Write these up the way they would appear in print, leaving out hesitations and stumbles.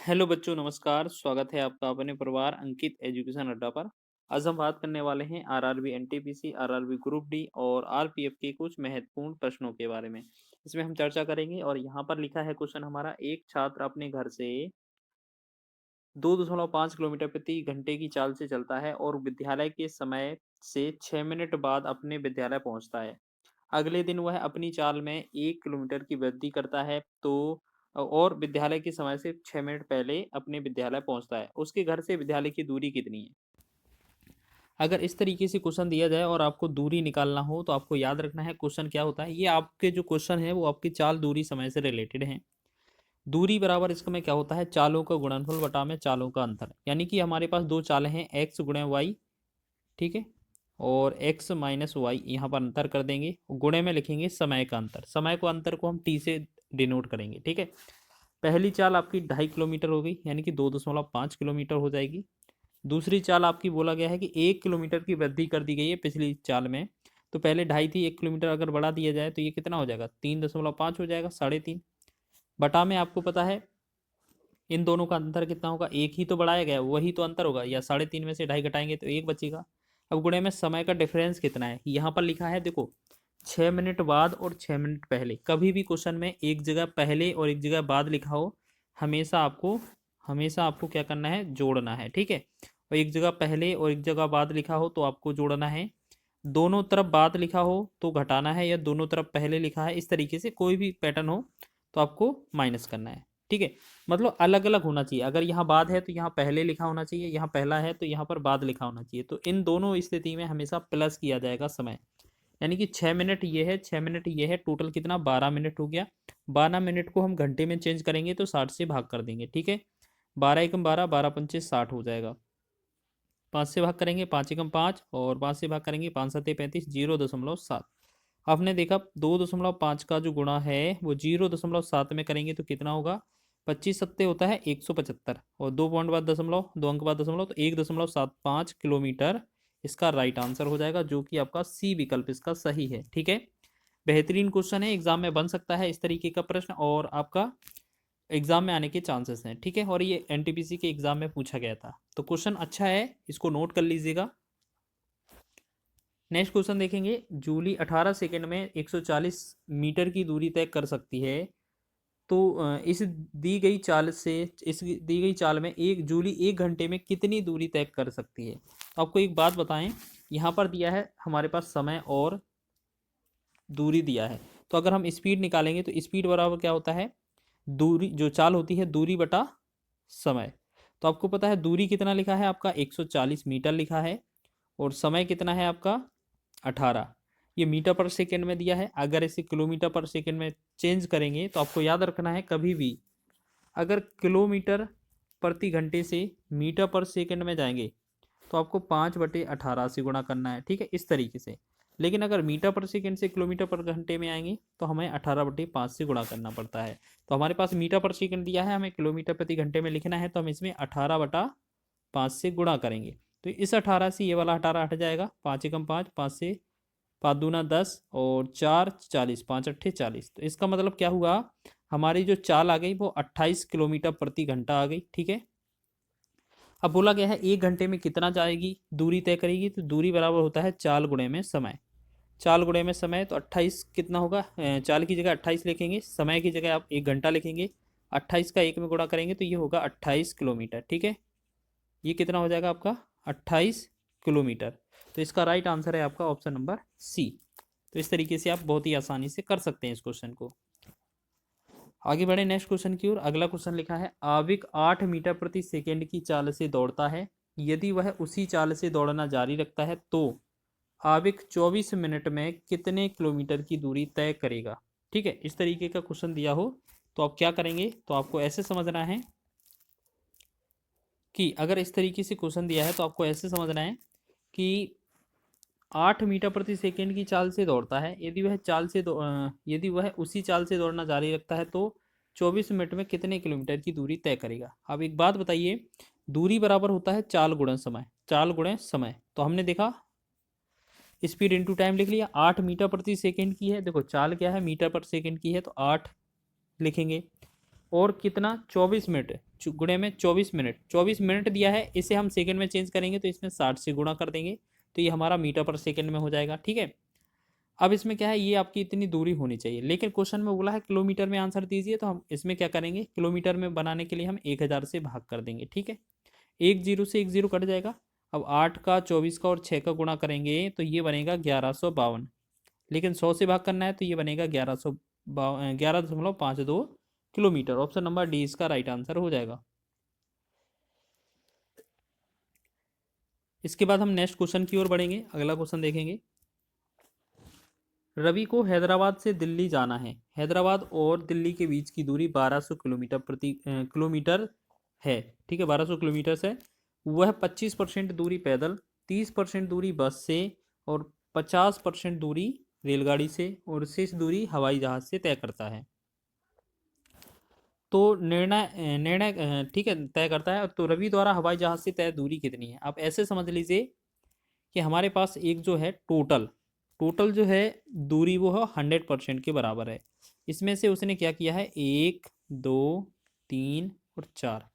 Hello बच्चों, नमस्कार। स्वागत है आपका अपने परिवार अंकित एजुकेशन अड्डा पर। आज हम बात करने वाले हैं RRB NTPC, RRB group D और आरपीएफ के कुछ महत्वपूर्ण प्रश्नों के बारे में। इसमें हम चर्चा करेंगे और यहाँ पर लिखा है क्वेश्चन हमारा, एक छात्र अपने घर से 2.5 किलोमीटर प्रति घंटे की चाल से चलता है और विद्यालय के समय से 6 मिनट बाद अपने विद्यालय पहुँचता है। अगले दिन वह अपनी चाल में 1 किलोमीटर की वृद्धि करता है और विद्यालय के समय से 6 मिनट पहले अपने विद्यालय पहुंचता है। उसके घर से विद्यालय की दूरी कितनी है? अगर इस तरीके से क्वेश्चन दिया जाए और आपको दूरी निकालना हो तो आपको याद रखना है क्वेश्चन क्या होता है। ये आपके जो क्वेश्चन है वो आपकी चाल दूरी समय से रिलेटेड है। दूरी बराबर इसका में क्या होता है, चालों का गुणनफल बटा में चालों का अंतर। यानी कि हमारे पास दो चालें हैं, एक्स गुणे वाई, ठीक है, और x माइनस वाई यहाँ पर अंतर कर देंगे, गुणे में लिखेंगे समय का अंतर। समय को अंतर को हम t से डिनोट करेंगे, ठीक है। पहली चाल आपकी 2.5 किलोमीटर हो गई, यानी कि 2.5 किलोमीटर हो जाएगी। दूसरी चाल आपकी बोला गया है कि 1 किलोमीटर की वृद्धि कर दी गई है पिछली चाल में। तो पहले 2.5 थी, 1 किलोमीटर अगर बढ़ा दिया जाए तो ये कितना हो जाएगा, 3.5 हो जाएगा, 3.5। बटा में आपको पता है इन दोनों का अंतर कितना होगा, एक ही तो बढ़ाया गया, वही तो अंतर होगा, या 3.5 में से 2.5 घटाएंगे तो 1 बचेगा। अब गुणे में समय का डिफरेंस कितना है, यहाँ पर लिखा है देखो, 6 मिनट बाद और 6 मिनट पहले। कभी भी क्वेश्चन में एक जगह पहले और एक जगह बाद लिखा हो, हमेशा आपको क्या करना है, जोड़ना है, ठीक है। और एक जगह पहले और एक जगह बाद लिखा हो तो आपको जोड़ना है। दोनों तरफ बाद लिखा हो तो घटाना है, या दोनों तरफ पहले लिखा है, इस तरीके से कोई भी पैटर्न हो तो आपको माइनस करना है, ठीक है। मतलब अलग अलग होना चाहिए। अगर यहाँ बाद है तो यहाँ पहले लिखा होना चाहिए, यहाँ पहला है तो यहाँ पर बाद लिखा होना चाहिए। तो इन दोनों स्थिति में हमेशा प्लस किया जाएगा समय। यानी कि 6 मिनट ये है, 6 मिनट ये है, टोटल कितना, 12 मिनट हो गया। 12 मिनट को हम घंटे में चेंज करेंगे तो 60 से भाग कर देंगे, ठीक है। 12 एकम 12, 12 पंचे 60 हो जाएगा। 5 से भाग करेंगे, 5 एकम 5, और 5 से भाग करेंगे, 5 सत्ते 35, 0.7। आपने देखा 2.5 का जो गुणा है वो 0.7 में करेंगे तो कितना होगा, 25 सत्ते होता है 175, और 2 पॉइंट बाद दशमलव, 2 अंक बाद दशमलव, तो 1.75 किलोमीटर इसका राइट आंसर हो जाएगा, जो कि आपका सी विकल्प इसका सही है, ठीक है। बेहतरीन क्वेश्चन है, एग्जाम में बन सकता है इस तरीके का प्रश्न, और आपका एग्जाम में आने के चांसेस हैं, ठीक है। और ये एनटीपीसी के एग्जाम में पूछा गया था, तो क्वेश्चन अच्छा है, इसको नोट कर लीजिएगा। नेक्स्ट क्वेश्चन देखेंगे, जूली 18 सेकंड में 140 मीटर की दूरी तय कर सकती है। तो इस दी गई चाल में एक जूली 1 घंटे में कितनी दूरी तय कर सकती है। तो आपको एक बात बताएं, यहाँ पर दिया है हमारे पास समय और दूरी दिया है। तो अगर हम स्पीड निकालेंगे तो स्पीड बराबर क्या होता है, दूरी जो चाल होती है, दूरी बटा समय। तो आपको पता है दूरी कितना लिखा है आपका, 140 मीटर लिखा है, और समय कितना है आपका 18। ये मीटर पर सेकेंड में दिया है। अगर इसे किलोमीटर पर सेकेंड में चेंज करेंगे तो आपको याद रखना है, कभी भी अगर किलोमीटर प्रति घंटे से मीटर पर सेकेंड में जाएंगे तो आपको 5/18 से गुणा करना है, ठीक है, इस तरीके से। लेकिन अगर मीटर पर सेकेंड से किलोमीटर पर घंटे में आएंगे तो हमें 18/5 से गुणा करना पड़ता है। तो हमारे पास मीटर पर सेकेंड दिया है, हमें किलोमीटर प्रति घंटे में लिखना है, तो हम इसमें 18/5 से गुणा करेंगे। तो इस 18 से ये वाला 18 हट जाएगा, 5 एकम 5, 5 से 5 दूना 10, और 4 40, 5 अट्ठे 40। तो इसका मतलब क्या हुआ, हमारी जो चाल आ गई वो 28 किलोमीटर प्रति घंटा आ गई, ठीक है। अब बोला गया है 1 घंटे में कितना जाएगी, दूरी तय करेगी, तो दूरी बराबर होता है चाल गुणे में समय। चाल गुणे में समय, तो 28 कितना होगा, चाल की जगह 28 लिखेंगे, समय की जगह आप 1 घंटा लिखेंगे। 28 का 1 में गुणा करेंगे तो ये होगा 28 किलोमीटर, ठीक है। ये कितना हो जाएगा आपका, 28 किलोमीटर। तो इसका राइट आंसर है आपका ऑप्शन नंबर सी। तो इस तरीके से आप बहुत ही आसानी से कर सकते हैं इस क्वेश्चन को। आगे बढ़े नेक्स्ट क्वेश्चन की ओर। अगला क्वेश्चन लिखा है, आविक 8 मीटर प्रति सेकेंड की चाल से दौड़ता है। यदि वह उसी चाल से दौड़ना जारी रखता है तो आविक 24 मिनट में कितने किलोमीटर की दूरी तय करेगा। ठीक है, इस तरीके का क्वेश्चन दिया हो तो आप क्या करेंगे, तो आपको ऐसे समझना है कि अगर इस तरीके से क्वेश्चन दिया है तो आपको ऐसे समझना है कि 8 मीटर प्रति सेकंड की चाल से दौड़ता है। यदि वह उसी चाल से दौड़ना जारी रखता है तो 24 मिनट में कितने किलोमीटर की दूरी तय करेगा। अब एक बात बताइए, दूरी बराबर होता है चाल गुणन समय, चाल गुणन समय। तो हमने देखा स्पीड इंटू टाइम लिख लिया, 8 मीटर प्रति सेकंड की है, देखो चाल क्या है, मीटर पर सेकंड की है, तो 8 लिखेंगे। और कितना 24 मिनट गुणे में 24 मिनट दिया है, इसे हम सेकंड में चेंज करेंगे तो इसमें 60 से गुणा कर देंगे तो ये हमारा मीटर पर सेकंड में हो जाएगा। ठीक है, अब इसमें क्या है, ये आपकी इतनी दूरी होनी चाहिए, लेकिन क्वेश्चन में बोला है किलोमीटर में आंसर दीजिए, तो हम इसमें क्या करेंगे, किलोमीटर में बनाने के लिए हम 1000 से भाग कर देंगे। ठीक है, एक जीरो से एक जीरो कट जाएगा। अब 8 का 24 का और 6 का गुणा करेंगे तो ये बनेगा 1152, लेकिन 100 से भाग करना है तो ये बनेगा 11.52 किलोमीटर। ऑप्शन नंबर डी इसका राइट आंसर हो जाएगा। इसके बाद हम नेक्स्ट क्वेश्चन की ओर बढ़ेंगे। अगला क्वेश्चन देखेंगे, रवि को हैदराबाद से दिल्ली जाना है। हैदराबाद और दिल्ली के बीच की दूरी 1200 किलोमीटर है। ठीक है, 1200 किलोमीटर से वह 25% दूरी पैदल, 30% दूरी बस से और 50% दूरी रेलगाड़ी से और शेष दूरी हवाई जहाज से तय करता है। तो निर्णय निर्णय ठीक है, तय करता है। तो रवि द्वारा हवाई जहाज से तय दूरी कितनी है। आप ऐसे समझ लीजिए कि हमारे पास एक जो है टोटल जो है दूरी वो है 100% के बराबर है। इसमें से उसने क्या किया है, 1 2 3 और 4,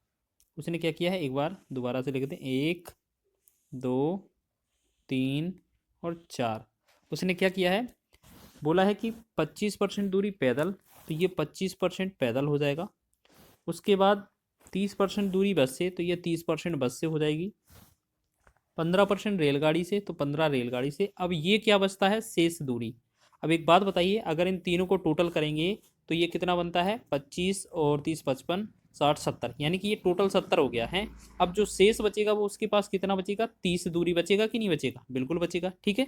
उसने क्या किया है, एक बार दोबारा से लिख दें, 1 2 3 और 4। उसने क्या किया है, बोला है कि 25% दूरी पैदल, तो ये 25% पैदल हो जाएगा। उसके बाद 30% दूरी बस से, तो ये 30% बस से हो जाएगी। 15% रेलगाड़ी से, तो 15 रेलगाड़ी से। अब ये क्या बचता है, शेष दूरी। अब एक बात बताइए, अगर इन तीनों को टोटल करेंगे तो ये कितना बनता है, 25 और 30 55 60 70, यानी कि ये टोटल 70 हो गया है। अब जो शेष बचेगा वो उसके पास कितना बचेगा, 30 दूरी बचेगा कि नहीं बचेगा, बिल्कुल बचेगा। ठीक है,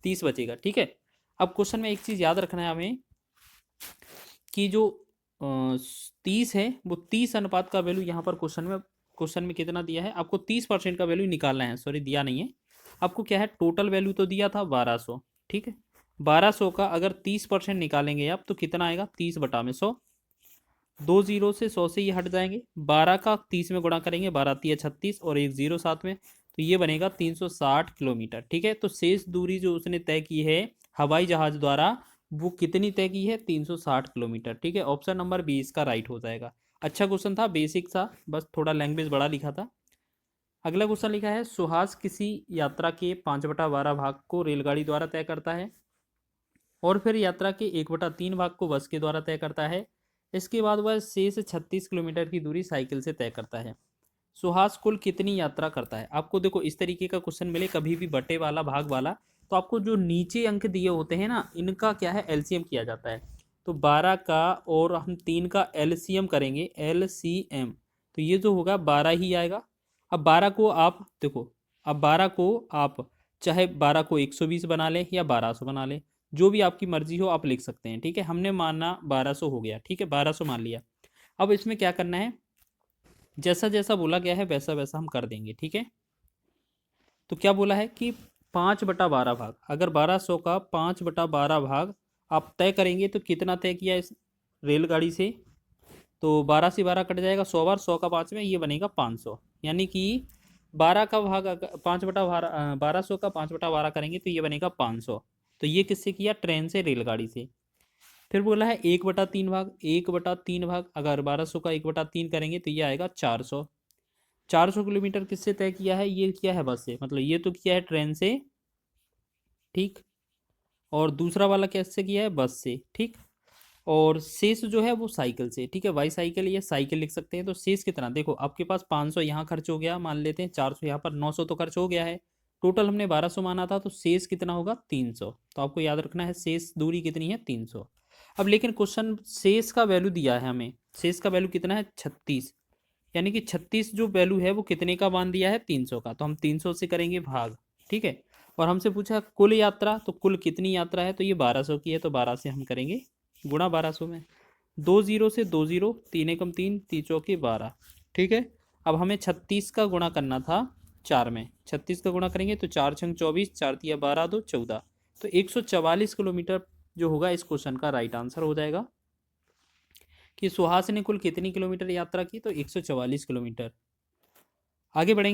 30 बचेगा। ठीक है, अब क्वेश्चन में एक चीज़ याद रखना है हमें कि जो 30 है वो 30 अनुपात का वैल्यू यहाँ पर क्वेश्चन में कितना दिया है, आपको 30% का वैल्यू निकालना है। सॉरी, दिया नहीं है आपको, क्या है, टोटल वैल्यू तो दिया था 1200। ठीक है, 1200 का अगर 30% निकालेंगे आप तो कितना आएगा, 30/100। 2 जीरो से 100 से ये हट जाएंगे। 12 का 30 में गुणा करेंगे, 12 तिया 36 और एक जीरो साथ में, तो ये बनेगा 360 किलोमीटर। ठीक है, तो शेष दूरी जो उसने तय की है हवाई जहाज द्वारा, वो कितनी तय की है, 360 किलोमीटर। ठीक है, ऑप्शन नंबर बी इसका राइट हो जाएगा। अच्छा क्वेश्चन था, बेसिक था, बस थोड़ा लैंग्वेज बड़ा लिखा था। अगला क्वेश्चन लिखा है, सुहास किसी यात्रा के 5/12 भाग को रेलगाड़ी द्वारा तय करता है और फिर यात्रा के 1/3 भाग को बस के द्वारा तय करता है। इसके बाद वह शेष 36 किलोमीटर की दूरी साइकिल से तय करता है। सुहास कुल कितनी यात्रा करता है। आपको देखो इस तरीके का क्वेश्चन मिले कभी भी बटे वाला भाग वाला, तो आपको जो नीचे अंक दिए होते हैं ना, इनका क्या है, एलसीएम किया जाता है। तो 12 का और हम 3 का एलसीएम करेंगे, एलसीएम, तो ये जो होगा 12 ही आएगा। अब 12 को आप देखो, अब 12 को आप चाहे 12 को 120 बना लें या 1200 बना लें, जो भी आपकी मर्जी हो आप लिख सकते हैं। ठीक है, हमने माना 1200 हो गया। ठीक है, 1200 मान लिया। अब इसमें क्या करना है, जैसा जैसा बोला गया है वैसा वैसा हम कर देंगे। ठीक है, तो क्या बोला है कि 5/12 भाग, अगर 1200 का 5/12 भाग आप तय करेंगे तो कितना तय किया इस रेलगाड़ी से, तो 12 से 12 कट जाएगा 100 बार, 100 का 5 में ये बनेगा 500, यानी कि 12 का भाग 1200 का 5/12 करेंगे तो ये बनेगा 500। तो ये किससे किया, ट्रेन से, रेलगाड़ी से। फिर बोला है 1/3 भाग, 1/3 भाग अगर 1200 का 1/3 करेंगे तो ये आएगा 400। 400 किलोमीटर किससे तय किया है, ये किया है बस से, मतलब ये तो किया है ट्रेन से। ठीक, और दूसरा वाला कैसे किया है, बस से। ठीक, और शेष जो है वो साइकिल से। ठीक है, बाई साइकिल या साइकिल लिख सकते हैं। तो शेष कितना, देखो आपके पास 500 यहाँ खर्च हो गया, मान लेते हैं 400 यहाँ पर, 900 तो खर्च हो गया है। टोटल हमने 1200 माना था, तो शेष कितना होगा, 300। तो आपको याद रखना है शेष दूरी कितनी है, 300। अब लेकिन क्वेश्चन शेष का वैल्यू दिया है हमें, शेष का वैल्यू कितना है, 36, यानी कि 36 जो वैल्यू है वो कितने का मान दिया है, 300 का, तो हम 300 से करेंगे भाग। ठीक है, और हमसे पूछा कुल यात्रा, तो कुल कितनी यात्रा है, तो ये 1200 की है, तो 12 से हम करेंगे गुणा 1200 में। 2 जीरो से 2 जीरो, 3 एकम 3, 3 चौके 12। ठीक है, अब हमें 36 का गुणा करना था 4 में, 36 का गुणा करेंगे तो 4 छंग 24, 4 तिया 12, 2 14, तो 144 किलोमीटर जो होगा इस क्वेश्चन का राइट आंसर हो जाएगा। कि सुहास ने कुल कितनी किलोमीटर यात्रा की, तो 144 किलोमीटर। आगे बढ़ेंगे।